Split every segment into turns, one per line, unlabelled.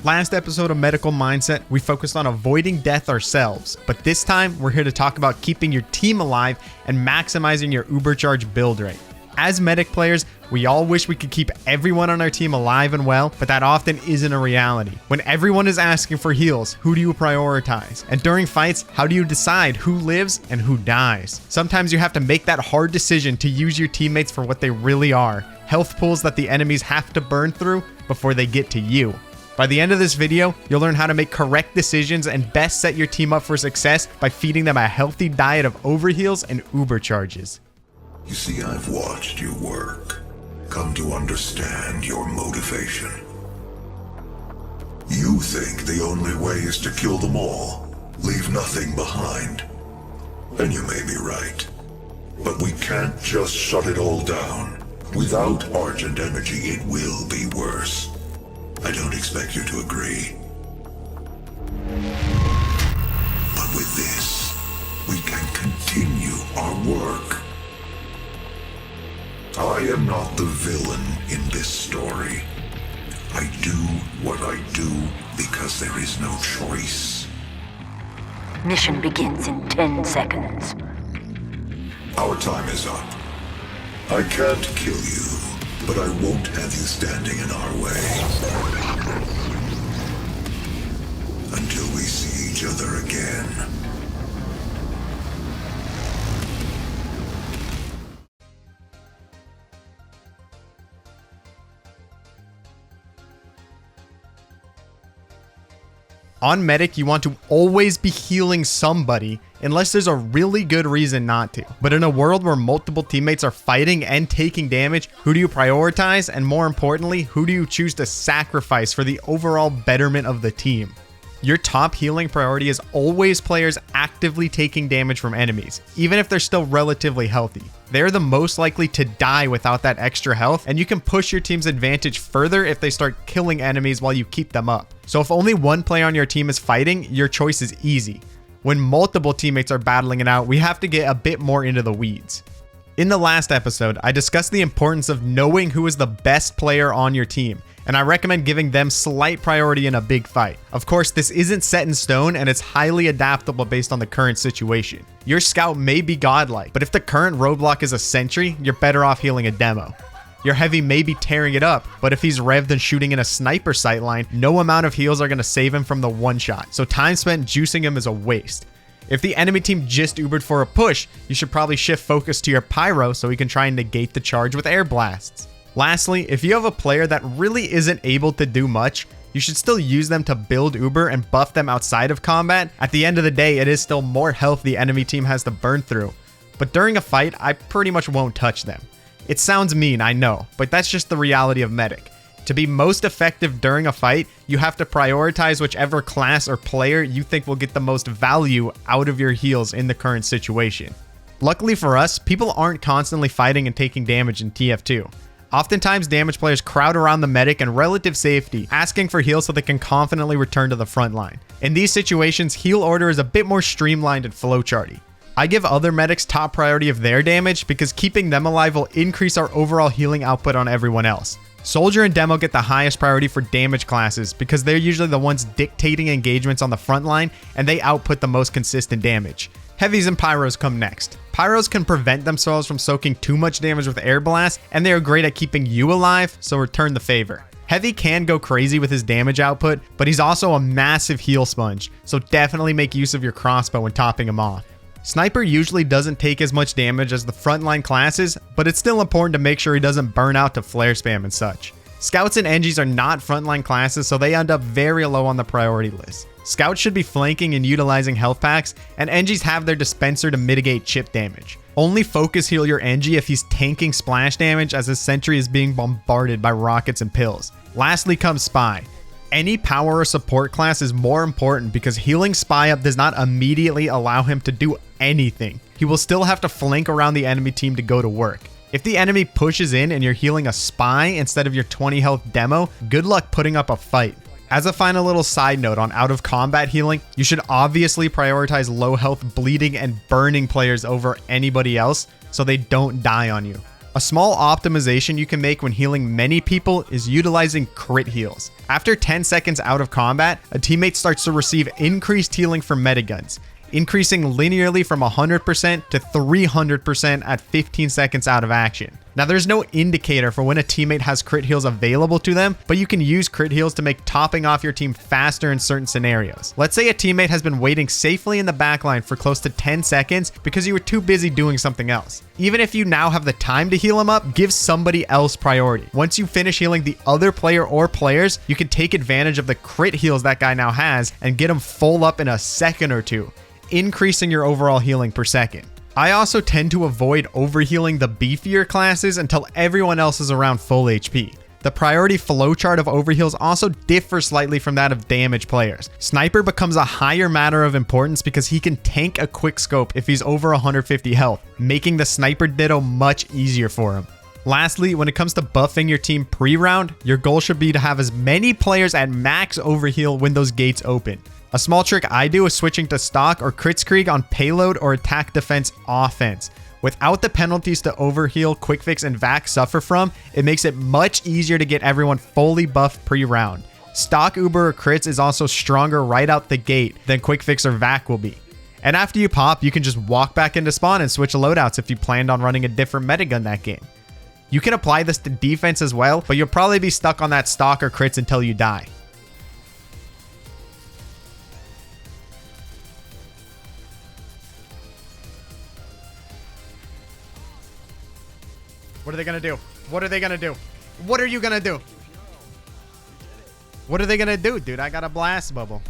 Last episode of Medical Mindset, we focused on avoiding death ourselves, but this time we're here to talk about keeping your team alive and maximizing your ubercharge build rate. As medic players, we all wish we could keep everyone on our team alive and well, but that often isn't a reality. When everyone is asking for heals, who do you prioritize? And during fights, how do you decide who lives and who dies? Sometimes you have to make that hard decision to use your teammates for what they really are, health pools that the enemies have to burn through before they get to you. By the end of this video, you'll learn how to make correct decisions and best set your team up for success by feeding them a healthy diet of overheals and ubercharges.
You see, I've watched you work, come to understand your motivation. You think the only way is to kill them all, leave nothing behind. And you may be right. But we can't just shut it all down. Without Argent energy, it will be worse. I don't expect you to agree. But with this, we can continue our work. I am not the villain in this story. I do what I do because there is no choice.
Mission begins in 10 seconds.
Our time is up. I can't kill you, but I won't have you standing in our way. Until we see each other again.
On Medic, you want to always be healing somebody unless there's a really good reason not to. But in a world where multiple teammates are fighting and taking damage, who do you prioritize? And more importantly, who do you choose to sacrifice for the overall betterment of the team? Your top healing priority is always players actively taking damage from enemies, even if they're still relatively healthy. They're the most likely to die without that extra health, and you can push your team's advantage further if they start killing enemies while you keep them up. So if only one player on your team is fighting, your choice is easy. When multiple teammates are battling it out, we have to get a bit more into the weeds. In the last episode, I discussed the importance of knowing who is the best player on your team, and I recommend giving them slight priority in a big fight. Of course, this isn't set in stone and it's highly adaptable based on the current situation. Your scout may be godlike, but if the current roadblock is a sentry, you're better off healing a demo. Your heavy may be tearing it up, but if he's revved and shooting in a sniper sightline, no amount of heals are going to save him from the one shot, so time spent juicing him is a waste. If the enemy team just ubered for a push, you should probably shift focus to your pyro so he can try and negate the charge with air blasts. Lastly, if you have a player that really isn't able to do much, you should still use them to build uber and buff them outside of combat. At the end of the day, it is still more health the enemy team has to burn through. But during a fight, I pretty much won't touch them. It sounds mean, I know, but that's just the reality of Medic. To be most effective during a fight, you have to prioritize whichever class or player you think will get the most value out of your heals in the current situation. Luckily for us, people aren't constantly fighting and taking damage in TF2. Oftentimes, damage players crowd around the medic in relative safety, asking for heals so they can confidently return to the front line. In these situations, heal order is a bit more streamlined and flowcharty. I give other medics top priority of their damage because keeping them alive will increase our overall healing output on everyone else. Soldier and Demo get the highest priority for damage classes because they're usually the ones dictating engagements on the front line and they output the most consistent damage. Heavies and Pyros come next. Pyros can prevent themselves from soaking too much damage with air blast, and they are great at keeping you alive, so return the favor. Heavy can go crazy with his damage output, but he's also a massive heal sponge, so definitely make use of your crossbow when topping him off. Sniper usually doesn't take as much damage as the frontline classes, but it's still important to make sure he doesn't burn out to flare spam and such. Scouts and Engies are not frontline classes, so they end up very low on the priority list. Scouts should be flanking and utilizing health packs, and Engies have their dispenser to mitigate chip damage. Only focus heal your Engie if he's tanking splash damage as his sentry is being bombarded by rockets and pills. Lastly comes Spy. Any power or support class is more important because healing Spy up does not immediately allow him to do anything. He will still have to flank around the enemy team to go to work. If the enemy pushes in and you're healing a Spy instead of your 20 health Demo, good luck putting up a fight. As a final little side note on out of combat healing, you should obviously prioritize low health bleeding and burning players over anybody else so they don't die on you. A small optimization you can make when healing many people is utilizing crit heals. After 10 seconds out of combat, a teammate starts to receive increased healing from metiguns, increasing linearly from 100% to 300% at 15 seconds out of action. Now, there's no indicator for when a teammate has crit heals available to them, but you can use crit heals to make topping off your team faster in certain scenarios. Let's say a teammate has been waiting safely in the backline for close to 10 seconds because you were too busy doing something else. Even if you now have the time to heal him up, give somebody else priority. Once you finish healing the other player or players, you can take advantage of the crit heals that guy now has and get him full up in a second or two, increasing your overall healing per second. I also tend to avoid overhealing the beefier classes until everyone else is around full HP. The priority flowchart of overheals also differs slightly from that of damage players. Sniper becomes a higher matter of importance because he can tank a quick scope if he's over 150 health, making the sniper ditto much easier for him. Lastly, when it comes to buffing your team pre-round, your goal should be to have as many players at max overheal when those gates open. A small trick I do is switching to stock or Kritzkrieg on payload or attack defense offense. Without the penalties to overheal, quick fix, and vac suffer from, it makes it much easier to get everyone fully buffed pre-round. Stock uber or crits is also stronger right out the gate than quick fix or vac will be. And after you pop, you can just walk back into spawn and switch loadouts if you planned on running a different metagun that game. You can apply this to defense as well, but you'll probably be stuck on that stock or crits until you die. What are they gonna do? What are they gonna do? What are you gonna do? What are they gonna do, dude? I got a blast bubble.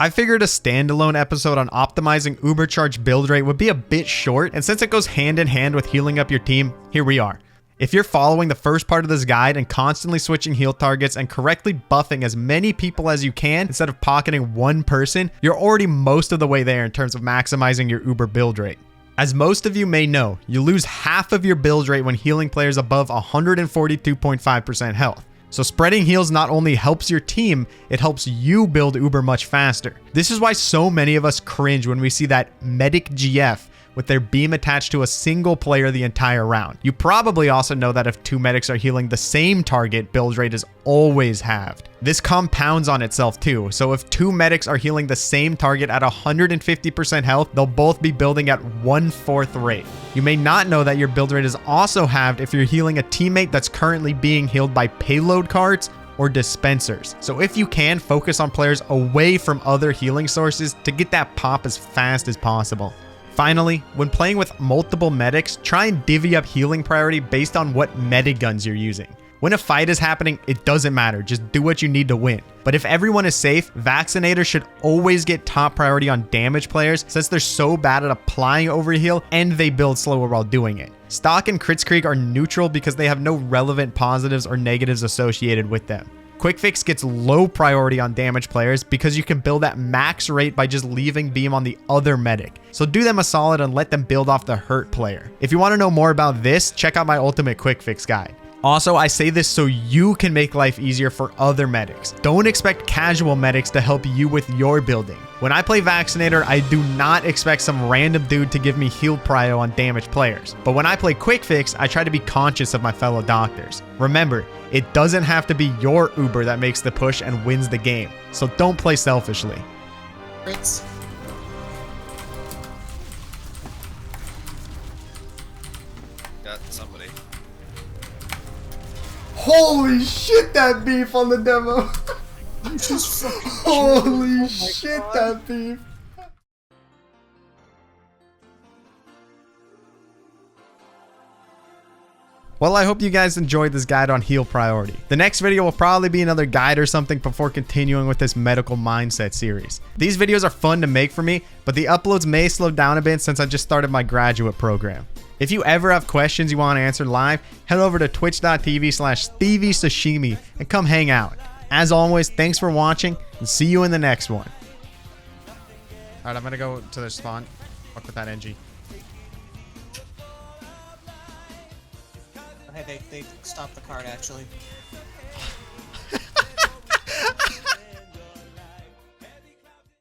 I figured a standalone episode on optimizing Ubercharge build rate would be a bit short, and since it goes hand in hand with healing up your team, here we are. If you're following the first part of this guide and constantly switching heal targets and correctly buffing as many people as you can instead of pocketing one person, you're already most of the way there in terms of maximizing your Uber build rate. As most of you may know, you lose half of your build rate when healing players above 142.5% health. So spreading heals not only helps your team, it helps you build Uber much faster. This is why so many of us cringe when we see that medic GF with their beam attached to a single player the entire round. You probably also know that if two medics are healing the same target, build rate is always halved. This compounds on itself too, so if two medics are healing the same target at 150% health, they'll both be building at 1/4 rate. You may not know that your build rate is also halved if you're healing a teammate that's currently being healed by payload cards or dispensers. So if you can, focus on players away from other healing sources to get that pop as fast as possible. Finally, when playing with multiple medics, try and divvy up healing priority based on what metiguns you're using. When a fight is happening, it doesn't matter, just do what you need to win. But if everyone is safe, vaccinators should always get top priority on damage players since they're so bad at applying overheal and they build slower while doing it. Stock and Kritzkrieg are neutral because they have no relevant positives or negatives associated with them. Quick Fix gets low priority on damage players because you can build at max rate by just leaving beam on the other medic. So do them a solid and let them build off the hurt player. If you want to know more about this, check out my ultimate Quick Fix guide. Also, I say this so you can make life easier for other medics. Don't expect casual medics to help you with your building. When I play Vaccinator, I do not expect some random dude to give me heal prio on damaged players. But when I play Quick Fix, I try to be conscious of my fellow doctors. Remember, it doesn't have to be your Uber that makes the push and wins the game. So don't play selfishly.
Fritz.
Got somebody.
Holy shit, that beef on the demo. Holy shit, that beef. Well, I hope you guys enjoyed this guide on heal priority. The next video will probably be another guide or something before continuing with this medical mindset series. These videos are fun to make for me, but the uploads may slow down a bit since I just started my graduate program. If you ever have questions you want answered live, head over to twitch.tv/StevieSashimi and come hang out. As always, thanks for watching and see you in the next one. All right, I'm gonna go to the spawn. Fuck with that NG.
Hey, they stopped the card actually.